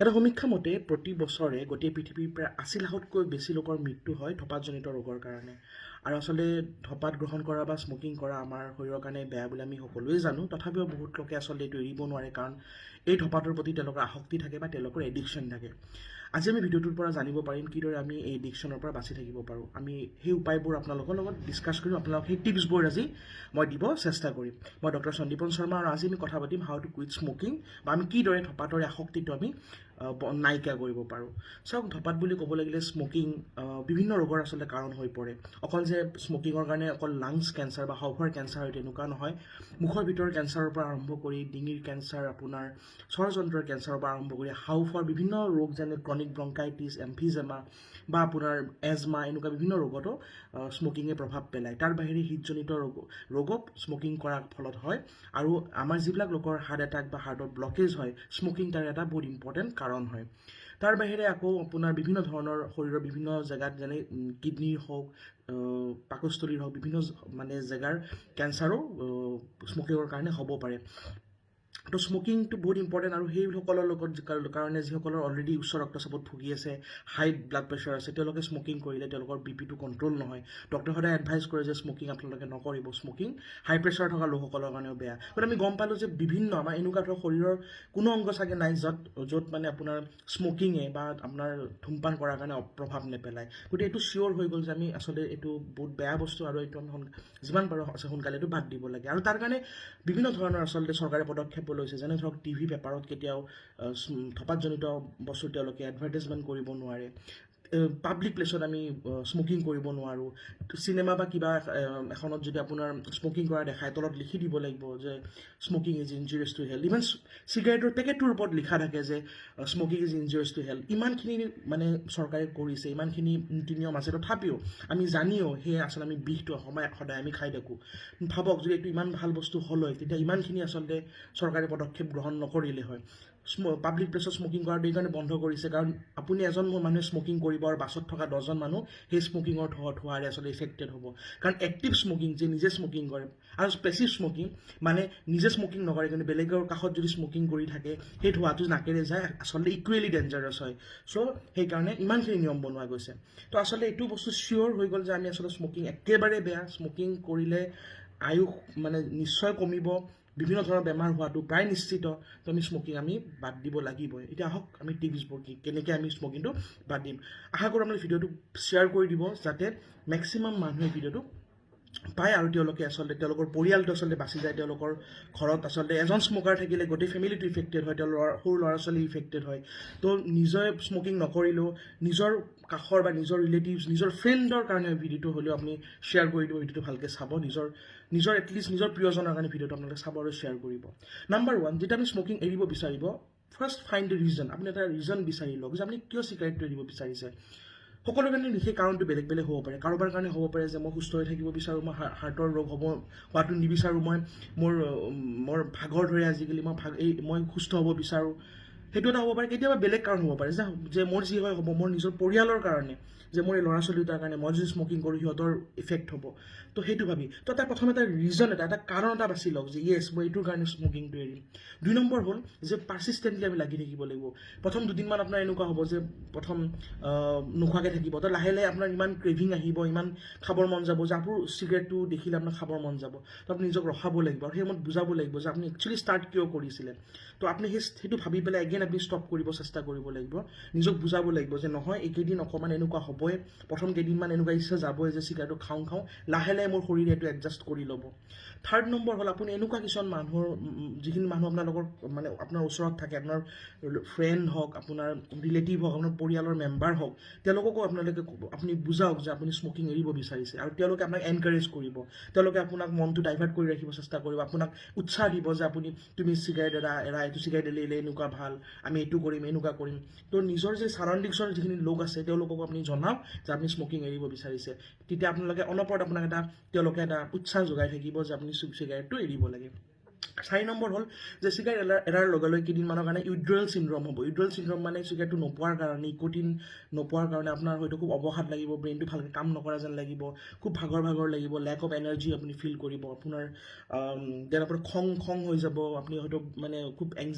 এটা সমীক্ষা মতে প্ৰতি বছৰে গোটেই পৃথিৱীৰ প্ৰায় ৮০ লাখতকৈ বেছি লোকৰ মৃত্যু হয় ধঁপাতজনিত ৰোগৰ কাৰণে। আৰু আচলতে ধঁপাত গ্ৰহণ কৰা বা স্মকিং কৰা আমাৰ শৰীৰৰ কাৰণে বেয়া বুলি আমি সকলোৱে জানো। তথাপিও বহুত লোকে আচলতে এইটো এৰিব নোৱাৰে, কাৰণ এই ধঁপাতৰ প্ৰতি তেওঁলোকৰ আসক্তি থাকে বা তেওঁলোকৰ এডিকশ্যন থাকে। আজি আমি ভিডিঅ'টোৰ পৰা জানিব পাৰিম কিদৰে আমি এই এডিকশ্যনৰ পৰা বাচি থাকিব পাৰোঁ। আমি সেই উপায়বোৰ আপোনালোকৰ লগত ডিছকাছ কৰিম, আপোনালোক সেই টিপছবোৰ আজি মই দিব চেষ্টা কৰিম। মই ডক্টৰ সন্দীপন শৰ্মা, আৰু আজি আমি কথা পাতিম হাউ টু কুইট স্মকিং, বা আমি কিদৰে ধঁপাতৰ আসক্তিটো আমি নাইকিয়া কৰিব পাৰোঁ। চাওক, ধঁপাত বুলি ক'ব লাগিলে স্মকিং বিভিন্ন ৰোগৰ আচলতে কাৰণ হৈ পৰে। অকল যে স্মকিঙৰ কাৰণে অকল লাংছ কেঞ্চাৰ বা হাঁওফাঁওৰ কেঞ্চাৰ হয় তেনেকুৱা নহয়। মুখৰ ভিতৰৰ কেঞ্চাৰৰ পৰা আৰম্ভ কৰি ডিঙিৰ কেঞ্চাৰ, আপোনাৰ স্বৰযন্ত্ৰৰ কেঞ্চাৰৰ পৰা আৰম্ভ কৰি হাঁওফাঁওৰ বিভিন্ন ৰোগ যেনে ক্ৰনিক ব্ৰংকাইটিছ, এমফিজেমা বা আপোনাৰ এজমা, এনেকুৱা বিভিন্ন ৰোগতো স্মকিঙে প্ৰভাৱ পেলায়। তাৰ বাহিৰে হৃদজনিত ৰোগক স্মকিং কৰাৰ ফলত হয়। আৰু আমাৰ যিবিলাক লোকৰ হাৰ্ট এটাক বা হাৰ্টৰ ব্লকেজ হয়, স্মকিং তাৰ এটা বহুত ইম্পৰ্টেণ্ট কাৰণ হয়। তাৰ বাহিৰে আকৌ আপোনাৰ বিভিন্ন ধৰণৰ শৰীৰৰ বিভিন্ন জেগাত, যেনে কিডনীৰ হওক, পাকস্থলীৰ হওক, বিভিন্ন জেগাৰ কেঞ্চাৰো স্মকিঙৰ কাৰণে হ'ব পাৰে। তো স্মকিংটো বহুত ইম্পৰ্টেণ্ট। আৰু সেইসকলৰ লগত কাৰণে যিসকলৰ অলৰেডি উচ্চ ৰক্তচাপত ভুগি আছে, হাই ব্লাড প্ৰেছাৰ আছে, তেওঁলোকে স্মকিং কৰিলে তেওঁলোকৰ বিপিটো কণ্ট্ৰল নহয়। ডক্টৰে সদায় এডভাইচ কৰে যে স্মকিং আপোনালোকে নকৰিব। স্মকিং হাই প্ৰেছাৰ থকা লোকসকলৰ কাৰণেও বেয়া। গতিকে আমি গম পালোঁ যে বিভিন্ন আমাৰ এনেকুৱা ধৰক শৰীৰৰ কোনো অংগ চাগে নাই য'ত আপোনাৰ স্মকিঙে বা আপোনাৰ ধূমপান কৰাৰ কাৰণে প্ৰভাৱ নেপেলায়। গতিকে এইটো চিয়'ৰ হৈ গ'ল যে আমি আচলতে এইটো বহুত বেয়া বস্তু, আৰু এইটো আমি যিমান পাৰোঁ সোনকালে এইটো বাদ দিব লাগে। আৰু তাৰ কাৰণে বিভিন্ন ধৰণৰ আচলতে চৰকাৰে পদক্ষেপ লৈছে, যেনে ধৰক টিভি পেপাৰত কেতিয়াও ধঁপাতজনিত বস্তু তেওঁলোকে এডভাৰটাইজমেণ্ট কৰিব নোৱাৰে। পাব্লিক প্লেছত আমি স্মকিং কৰিব নোৱাৰোঁ। চিনেমা বা কিবা এখনত যদি আপোনাৰ স্মকিং কৰা দেখায়, তলত লিখি দিব লাগিব যে smoking is injurious to health. Even চিগাৰেটৰ পেকেটটোৰ ওপৰত লিখা থাকে যে smoking is injurious to health. ইমানখিনি চৰকাৰে কৰিছে, ইমানখিনি নীতি নিয়ম আছে, তথাপিও আমি জানিও সেয়ে আচলতে আমি বিষটো সদায় আমি খাই থাকোঁ। ভাবক, যদি এইটো ইমান ভাল বস্তু হ'ল হয়, তেতিয়া ইমানখিনি আচলতে চৰকাৰে পদক্ষেপ গ্ৰহণ নকৰিলে হয়। পাব্লিক প্লেছত স্মকিং কৰাটো এইকাৰণে বন্ধ কৰিছে, কাৰণ আপুনি এজন মানুহে স্মকিং কৰিব আৰু বাছত থকা 10জন মানুহ সেই স্মকিঙৰ ধোঁৱাৰে আচলতে ইফেক্টেড হ'ব। কাৰণ এক্টিভ স্মকিং, যে নিজে স্মকিং কৰে, আৰু পেছিভ স্মকিং মানে নিজে স্মকিং নকৰে কিন্তু বেলেগৰ কাষত যদি স্মকিং কৰি থাকে, সেই ধোঁৱাটো নাকেৰে যায়, আচলতে ইকুৱেলি ডেঞ্জাৰাছ হয়। চ' সেইকাৰণে ইমানখিনি নিয়ম বনোৱা গৈছে। তো আচলতে এইটো বস্তু চিয়'ৰ হৈ গ'ল যে আমি আচলতে স্মকিং একেবাৰে বেয়া। স্মকিং কৰিলে আয়ুস নিশ্চয় কমিব, বিভিন্ন ধৰণৰ বেমাৰ হোৱাটো প্ৰায় নিশ্চিত। তো আমি স্মকিং আমি বাদ দিব লাগিবই। এতিয়া আহক আমি টিপছবোৰ কেনেকৈ আমি স্মকিংটো বাদ দিম। আশা কৰোঁ আপুনি ভিডিঅ'টো শ্বেয়াৰ কৰি দিব, যাতে মেক্সিমাম মানুহে ভিডিঅ'টো পায় আৰু তেওঁলোকে আচলতে তেওঁলোকৰ পৰিয়ালটো আচলতে বাচি যায়। তেওঁলোকৰ ঘৰত আচলতে এজন স্মকাৰ থাকিলে গোটেই ফেমিলিটো ইফেক্টেড হয়, সৰু ল'ৰা ছোৱালী ইফেক্টেড হয়। তো নিজে স্মকিং নকৰিলেও নিজৰ কাষৰ বা নিজৰ ৰিলেটিভছ, নিজৰ ফ্ৰেণ্ডৰ কাৰণে ভিডিঅ'টো হ'লেও আপুনি শ্বেয়াৰ কৰি দিব। ভিডিঅ'টো ভালকৈ চাব, নিজৰ এটলিষ্ট নিজৰ প্ৰিয়জনৰ কাৰণে ভিডিঅ'টো আপোনালোকে চাব আৰু শ্বেয়াৰ কৰিব। নাম্বাৰ 1, যেতিয়া আপুনি স্মকিং এৰিব বিচাৰিব, ফাৰ্ষ্ট ফাইণ্ড দ্য ৰিজন। আপুনি এটা ৰিজন বিচাৰি লওক যে আপুনি কিয় চিগাৰেটটো এৰিব বিচাৰিছে। সকলোৰে কাৰণে সেই কাৰণটো বেলেগ বেলেগ হ'ব পাৰে। কাৰোবাৰ কাৰণে হ'ব পাৰে যে মই সুস্থ হৈ থাকিব বিচাৰোঁ, মই হাৰ্টৰ ৰোগ হোৱাটো নিবিচাৰোঁ, মোৰ ভাগৰ ধৰে আজিকালি, মই সুস্থ হ'ব বিচাৰোঁ। সেইটো এটা হ'ব পাৰে। কেতিয়াবা বেলেগ কাৰণ হ'ব পাৰে যে মোৰ যি হয় হ'ব, মোৰ নিজৰ পৰিয়ালৰ কাৰণে, যে মোৰ এই ল'ৰা ছোৱালী দুটাৰ কাৰণে মই যদি স্মকিং কৰোঁ সিহঁতৰ ইফেক্ট হ'ব। তো সেইটো ভাবি তাৰ প্ৰথম এটা ৰিজন এটা কাৰণ এটা বাছি লওক যে য়েছ, মই এইটোৰ কাৰণে স্মকিংটো এৰিম। 2 নম্বৰ হ'ল যে পাৰ্চিষ্টেণ্টলি আমি লাগি থাকিব লাগিব। প্ৰথম 2 দিনমান আপোনাৰ এনেকুৱা হ'ব যে প্ৰথম নোখোৱাকৈ থাকিব, তো লাহে লাহে আপোনাৰ ইমান ক্ৰেভিং আহিব, ইমান খাবৰ মন যাব যে আপোনাৰ চিগাৰেটটো দেখিলে আপোনাৰ খাবৰ মন যাব। তো আপুনি নিজক ৰখাব লাগিব আৰু সেই সময়ত বুজাব লাগিব যে আপুনি একচুৱেলি ষ্টাৰ্ট কিয় কৰিছিলে। তো আপুনি সেইটো ভাবি পেলাই এগেইন আপুনি ষ্টপ কৰিব চেষ্টা কৰিব লাগিব। নিজক বুজাব লাগিব যে নহয়, এইকেইদিন অকণমান এনেকুৱা হ'বই, প্ৰথম কেইদিনমান এনেকুৱা ইচ্ছা যাবই যে চিগাৰেটটো খাওঁ, লাহে লাহে মোৰ শৰীৰে এইটো এডজাষ্ট কৰি ল'ব। 3rd নম্বৰ হ'ল আপুনি এনেকুৱা কিছুমান মানুহৰ, যিখিনি মানুহ আপোনালোকৰ আপোনাৰ ওচৰত থাকে, আপোনাৰ ফ্ৰেণ্ড হওক, আপোনাৰ ৰিলেটিভ হওক, আপোনাৰ পৰিয়ালৰ মেম্বাৰ হওক, তেওঁলোককো আপুনি বুজাওক যে আপুনি স্মকিং এৰিব বিচাৰিছে, আৰু তেওঁলোকে আপোনাক এনকাৰেজ কৰিব। তেওঁলোকে আপোনাক মনটো ডাইভাৰ্ট কৰি ৰাখিব চেষ্টা কৰিব, আপোনাক উৎসাহ দিব যে তুমি চিগাৰেট এৰা, এইটো চিগাৰেট এৰিলে এনেকুৱা ভাল, আমি এইটো কৰিম, এনেকুৱা কৰিম। তো নিজৰ যে ছাৰাউণ্ডিংছৰ যিখিনি লোক আছে তেওঁলোককো আপুনি জনাওক যে আপুনি স্মকিং এৰিব বিচাৰিছে। তেতিয়া আপোনালোকে অনবৰত তেওঁলোকে এটা উৎসাহ যোগাই থাকিব যে আপুনি চিগাৰেটটো এৰিব লাগে। 4 নম্বৰ হ'ল যে চিগাৰেট এৰাৰ লগে লগে কেইদিনমানৰ কাৰণে উইড্ৰয়েল চিণ্ড্ৰম হ'ব। উইড্ৰয়েল চিণ্ড্ৰম মানে চিগাৰেটটো নোপোৱাৰ কাৰণে, নিকোটিন নোপোৱাৰ কাৰণে আপোনাৰ হয়তো খুব অৱসাদ লাগিব, ব্ৰেইনটো ভালকৈ কাম নকৰা যেন লাগিব, খুব ভাগৰ লাগিব, লেক অফ এনাৰ্জি আপুনি ফিল কৰিব, আপোনাৰ দেন আপোনাৰ খং হৈ যাব, আপুনি হয়তো মানে খুব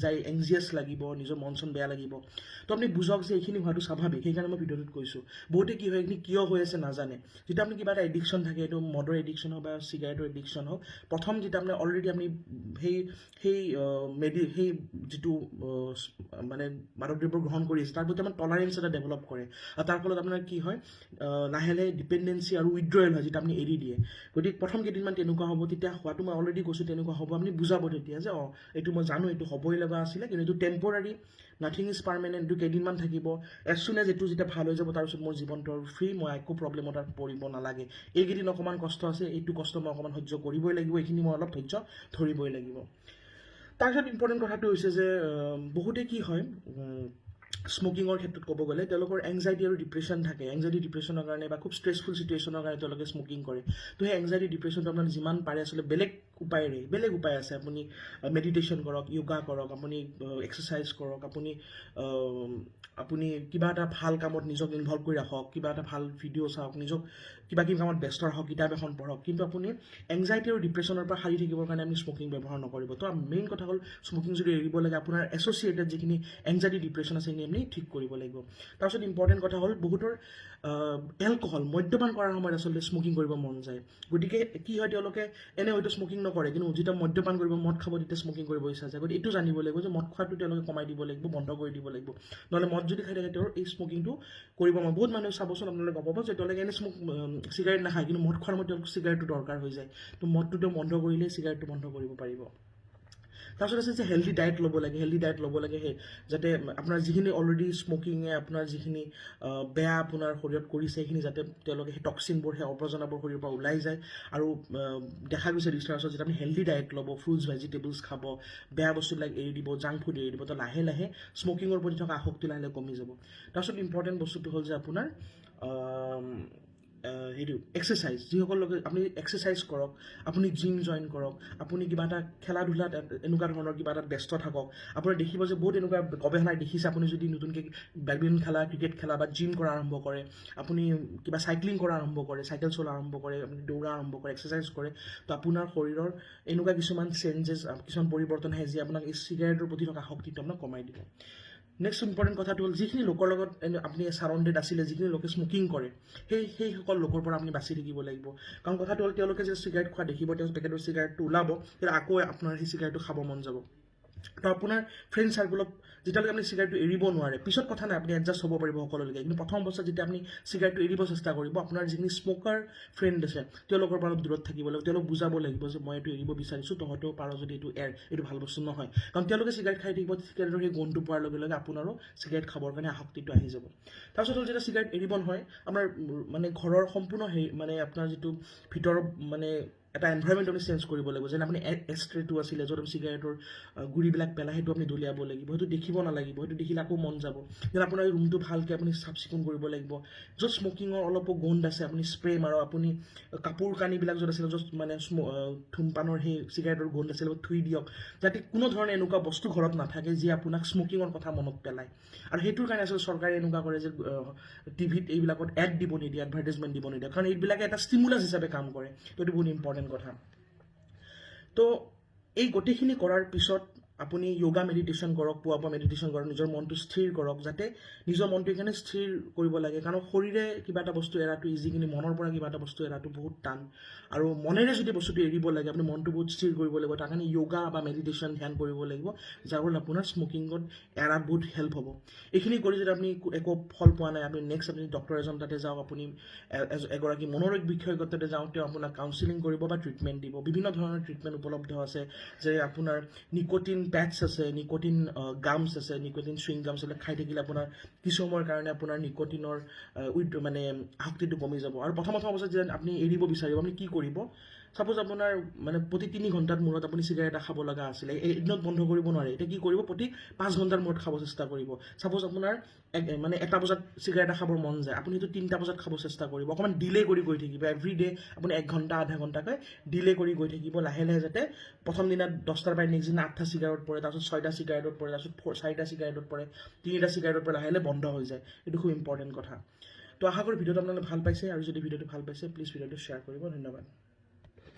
এংজিয়াছ লাগিব, নিজৰ মন চন বেয়া লাগিব। তো আপুনি বুজক যে এইখিনি হোৱাটো স্বাভাৱিক, সেইকাৰণে মই ভিডিঅ'টোত কৈছোঁ। বহুতে কি হয়, এইখিনি কিয় হৈ আছে নাজানে। যেতিয়া আপুনি কিবা এটা এডিকশ্যন থাকে, এইটো মদৰ এডিকশ্যন হওক বা চিগাৰেটৰ এডিকশ্যন হওক, প্ৰথম যেতিয়া আপুনি অলৰেডি আপুনি সেই যিটো মানে মাদক দ্ৰব্য গ্ৰহণ কৰি আছে তাৰ প্ৰতি আমাৰ টলাৰেঞ্চ এটা ডেভেলপ কৰে, আৰু তাৰ ফলত আপোনাৰ কি হয়, লাহে লাহে ডিপেণ্ডেঞ্চি আৰু উইড্ৰয়েল হয়, যিটো আপুনি এৰি দিয়ে। গতিকে প্ৰথম কেইদিনমান তেনেকুৱা হ'ব, তেতিয়া হোৱাটো মই অলৰেডি কৈছোঁ তেনেকুৱা হ'ব। আপুনি বুজাব তেতিয়া যে এইটো মই জানো, এইটো হ'বই লগা আছিলে, কিন্তু এইটো টেম্পৰাৰী, নাথিং ইজ পাৰ্মানেণ্ট, এইটো কেইদিনমান থাকিব। এজ চুন এজ এইটো যেতিয়া ভাল হৈ যাব, তাৰপিছত মোৰ জীৱনটো আৰু ফ্ৰী, মই একো প্ৰব্লেমত আৰু পৰিব নালাগে। এইকেইদিন অকণমান কষ্ট আছে, এইটো কষ্ট মই অকণমান সহ্য কৰিবই লাগিব, এইখিনি মই অলপ ধৈৰ্য ধৰিবই লাগিব। তাৰপিছত ইম্পৰ্টেণ্ট কথাটো হৈছে যে বহুতে কি হয়, স্মকিঙৰ ক্ষেত্ৰত ক'ব গ'লে তেওঁলোকৰ এংজাইটি আৰু ডিপ্ৰেশ্যন থাকে। এংজাইটি ডিপ্ৰেশ্যনৰ কাৰণে বা খুব ষ্ট্ৰেছফুল চিটুৱেশ্যনৰ কাৰণে তেওঁলোকে স্মকিং কৰে। তো সেই এংজাইটি ডিপ্ৰেশ্যনটো আপোনাৰ যিমান পাৰে আচলতে বেলেগ উপায় আছে। আপুনি মেডিটেশ্যন কৰক, য়োগা কৰক, আপুনি এক্সাৰচাইজ কৰক, আপুনি কিবা এটা ভাল কামত নিজক ইনভলভ কৰি ৰাখক, কিবা এটা ভাল ভিডিঅ' চাওক, নিজক কিবা কামত ব্যস্ত ৰাখক, কিতাপ এখন পঢ়ক, কিন্তু আপুনি এংজাইটি আৰু ডিপ্ৰেশ্যনৰ পৰা সাৰি থাকিবৰ কাৰণে আপুনি স্মকিং ব্যৱহাৰ নকৰিব। তো মেইন কথা হ'ল স্মকিং যদি এৰিব লাগে, আপোনাৰ এছ'চিয়েটেড যিখিনি এংজাইটি ডিপ্ৰেশ্যন আছে সেইখিনি আপুনি ঠিক কৰিব লাগিব। তাৰপিছত ইম্পৰ্টেণ্ট কথা হ'ল বহুতৰ এলকহল, মদ্যপান কৰাৰ সময়ত আচলতে স্মকিং কৰিব মন যায়। গতিকে কি হয়, তেওঁলোকে এনে হয়তো স্মকিং নকৰে, কিন্তু যেতিয়া মদ্যপান কৰিব, মদ খাব, তেতিয়া স্মকিং কৰিব ইচ্ছা যায়। গতিকে এইটো জানিব লাগিব যে মদ খোৱাটো তেওঁলোকে কমাই দিব লাগিব, বন্ধ কৰি দিব লাগিব। নহ'লে মদ যদি খাই থাকে, তেওঁৰ এই স্মকিংটো কৰিব মন। বহুত মানুহ চাবচোন, আপোনালোকে গম পাব যে তেওঁলোকে এনে চিগাৰেট নাখায়, কিন্তু মদ খোৱাৰ সময়ত তেওঁলোকক চিগাৰেটটো দৰকাৰ হৈ যায়। তো মদটো তেওঁ বন্ধ কৰিলেই চিগাৰেটটো বন্ধ কৰিব পাৰিব। তাৰপিছত আছে যে হেল্ডি ডায়েট ল'ব লাগে। সেই যাতে আপোনাৰ যিখিনি অলৰেডি স্মকিঙে আপোনাৰ যিখিনি বেয়া আপোনাৰ শৰীৰত কৰিছে, সেইখিনি যাতে তেওঁলোকে সেই টক্সিনবোৰ, সেই আৱৰ্জনাবোৰ শৰীৰৰ পৰা ওলাই যায়। আৰু দেখা গৈছে ৰিচাৰ্চত, যেতিয়া আপুনি হেল্ডি ডায়েট ল'ব, ফ্ৰুটছ ভেজিটেবলছ খাব, বেয়া বস্তুবিলাক এৰি দিব, জাংক ফুড এৰি দিব, তো লাহে লাহে স্মকিঙৰ প্ৰতি থকা আসক্তি লাহে লাহে কমি যাব। তাৰপিছত ইম্পৰ্টেণ্ট বস্তুটো হ'ল যে আপোনাৰ সেইটো এক্সাৰচাইজ। যিসকল লোকে আপুনি এক্সাৰচাইজ কৰক, আপুনি জিম জইন কৰক, আপুনি কিবা এটা খেলা ধূলাত এনেকুৱা ধৰণৰ কিবা এটাত ব্যস্ত থাকক। আপুনি দেখিব যে বহুত এনেকুৱা গৱেষণাই দেখিছে, আপুনি যদি নতুনকৈ বেডমিণ্টন খেলা, ক্ৰিকেট খেলা বা জিম কৰা আৰম্ভ কৰে, আপুনি কিবা চাইক্লিং কৰা আৰম্ভ কৰে, চাইকেল চলা আৰম্ভ কৰে, আপুনি দৌৰা আৰম্ভ কৰে, এক্সাৰচাইজ কৰে, তো আপোনাৰ শৰীৰৰ এনেকুৱা কিছুমান চেঞ্জেছ, কিছুমান পৰিৱৰ্তন আহে, যি আপোনাক এই চিগাৰেটৰ প্ৰতি থকা আসক্তিটো আপোনাক কমাই দিব। নেক্সট ইম্পৰ্টেণ্ট কথাটো হ'ল, যিখিনি লোকৰ লগত আপুনি ছাৰাউণ্ডেড আছিলে, যিখিনি লোকে স্মকিং কৰে, সেইসকল লোকৰ পৰা আপুনি বাচি থাকিব লাগিব। কাৰণ কথাটো হ'ল, তেওঁলোকে যে চিগাৰেট খোৱা দেখিব, তেওঁ পেকেটৰ চিগাৰেটটো ওলাব, তেতিয়া আকৌ আপোনাৰ সেই চিগাৰেটটো খাব মন যাব। তো আপোনাৰ ফ্ৰেণ্ড চাৰ্কুলত যেতিয়ালৈকে আপুনি চিগাৰেটটো এৰিব নোৱাৰে, পিছত কথা নাই, আপুনি এডজাষ্ট হ'ব পাৰিব সকলোলৈকে, কিন্তু প্ৰথম অৱস্থাত যেতিয়া আপুনি চিগাৰেটটো এৰিব চেষ্টা কৰিব, আপোনাৰ যিখিনি স্মকাৰ ফ্ৰেণ্ড আছে তেওঁলোকৰ পৰা অলপ দূৰত থাকিব লাগিব। তেওঁলোক বুজাব লাগিব যে মই এইটো এৰিব বিচাৰিছোঁ, তহঁতেও পাৰ যদি এইটো এইটো ভাল বস্তু নহয়। কাৰণ তেওঁলোকে চিগাৰেট খাই থাকিব, চিগাৰেটৰ সেই গোন্ধটো পোৱাৰ লগে লগে আপোনাৰো চিগাৰেট খাবৰ কাৰণে আসক্তিটো আহি যাব। তাৰপিছত হ'ল, যেতিয়া চিগাৰেট এৰিব নহয়, আপোনাৰ মানে ঘৰৰ সম্পূৰ্ণ মানে আপোনাৰ যিটো ভিতৰৰ মানে এটা এনভাইৰনমেণ্ট আপুনি চেঞ্জ কৰিব লাগিব। যেনে আপুনি এষ্ট্ৰেটো আছিলে, য'ত আপুনি চিগাৰেটৰ গুড়িবিলাক পেলাই, সেইটো আপুনি দলিয়াব লাগিব, সেইটো দেখিব নালাগিব, সেইটো দেখিলে আকৌ মন যাব। যেন আপোনাৰ ৰুমটো ভালকৈ আপুনি চাফ চিকুণ কৰিব লাগিব। য'ত স্মকিঙৰ অলপো গোন্ধ আছে, আপুনি স্প্ৰে মাৰক। আপুনি কাপোৰ কানিবিলাক য'ত আছিলে, য'ত মানে ধূমপানৰ সেই চিগাৰেটৰ গোন্ধ আছিলে, থুই দিয়ক, যাতে কোনো ধৰণে এনেকুৱা বস্তু ঘৰত নাথাকে যি আপোনাক স্মকিঙৰ কথা মনত পেলায়। আৰু সেইটোৰ কাৰণে আচলতে চৰকাৰে এনেকুৱা কৰে যে টিভিত এইবিলাকত এড দিব নিদিয়ে, এডভাৰটাইজমেণ্ট দিব নিদিয়ে, কাৰণ এইবিলাকে এটা ষ্টিমুলাছ হিচাপে কাম কৰে। তো এইটো বহুত ইম্পৰ্টেণ্ট কথা। তো এই গোটেইখিনি কৰাৰ পিছত আপুনি য়োগা মেডিটেশ্যন কৰক, পুৱা মেডিটেশ্যন কৰক, নিজৰ মনটো স্থিৰ কৰক, যাতে নিজৰ মনটো এইকাৰণে স্থিৰ কৰিব লাগে, কাৰণ শৰীৰে কিবা এটা বস্তু এৰাটো ইজি, কিন্তু মনৰ পৰা কিবা এটা বস্তু এৰাটো বহুত টান। আৰু মনেৰে যদি বস্তুটো এৰিব লাগে, আপুনি মনটো বহুত স্থিৰ কৰিব লাগিব। তাৰ কাৰণে য়োগা বা মেডিটেশ্যন, ধ্যান কৰিব লাগিব, যাৰ ফলত আপোনাৰ স্মকিঙত এৰাত বহুত হেল্প হ'ব। এইখিনি কৰি যদি আপুনি একো ফল পোৱা নাই, আপুনি নেক্সট আপুনি ডক্টৰ এজন তাতে যাওক, আপুনি এগৰাকী মনোৰোগ বিশেষজ্ঞ তাতে যাওক, তেওঁ আপোনাক কাউন্সিলিং কৰিব বা ট্ৰিটমেণ্ট দিব। বিভিন্ন ধৰণৰ ট্ৰিটমেণ্ট উপলব্ধ আছে, যে আপোনাৰ নিকোটিন পেটছ আছে, নিকোটিন গামছ আছে, নিকোটিন চুইং গামছ এইবিলাক খাই থাকিলে আপোনাৰ কিছু সময়ৰ কাৰণে আপোনাৰ নিকোটিনৰ মানে আসক্তিটো কমি যাব। আৰু প্ৰথম অৱস্থাত যে আপুনি এৰিব বিচাৰিব, আপুনি কি কৰিব, ছাপোজ আপোনাৰ মানে প্ৰতি 3 ঘণ্টাত মূৰত আপুনি চিগাৰেট এটা খাব লগা আছিলে, এদিনত বন্ধ কৰিব নোৱাৰে, এতিয়া কি কৰিব, প্ৰতি 5 ঘণ্টাৰ মূৰত খাব চেষ্টা কৰিব। ছাপোজ আপোনাৰ মানে 1টা বজাত চিগাৰেট এটা খাবৰ মন যায়, আপুনি সেইটো 3টা বজাত খাব চেষ্টা কৰিব, অকণমান ডিলে কৰি গৈ থাকিব, এভৰি ডে আপুনি 1 ঘণ্টা আধা ঘণ্টাকৈ ডিলে কৰি গৈ থাকিব, লাহে লাহে যাতে প্ৰথম দিনা 10টাৰ পৰা নেক্সট দিনা 8টা চিগাৰেট পৰে, তাৰপিছত 6টা চিগাৰেটত পৰে, তাৰপিছত 4টা চিগাৰেটত পৰে, 3টা চিগাৰেটত পৰে, লাহে লাহে বন্ধ হৈ যায়। এইটো খুব ইম্পৰ্টেণ্ট কথা। তো আশা কৰোঁ ভিডিঅ'টো আপোনালোকে ভাল পাইছে, আৰু যদি ভিডিঅ'টো ভাল পাইছে প্লিজ ভিডিঅ'টো শ্বেয়াৰ কৰিব। ধন্যবাদ।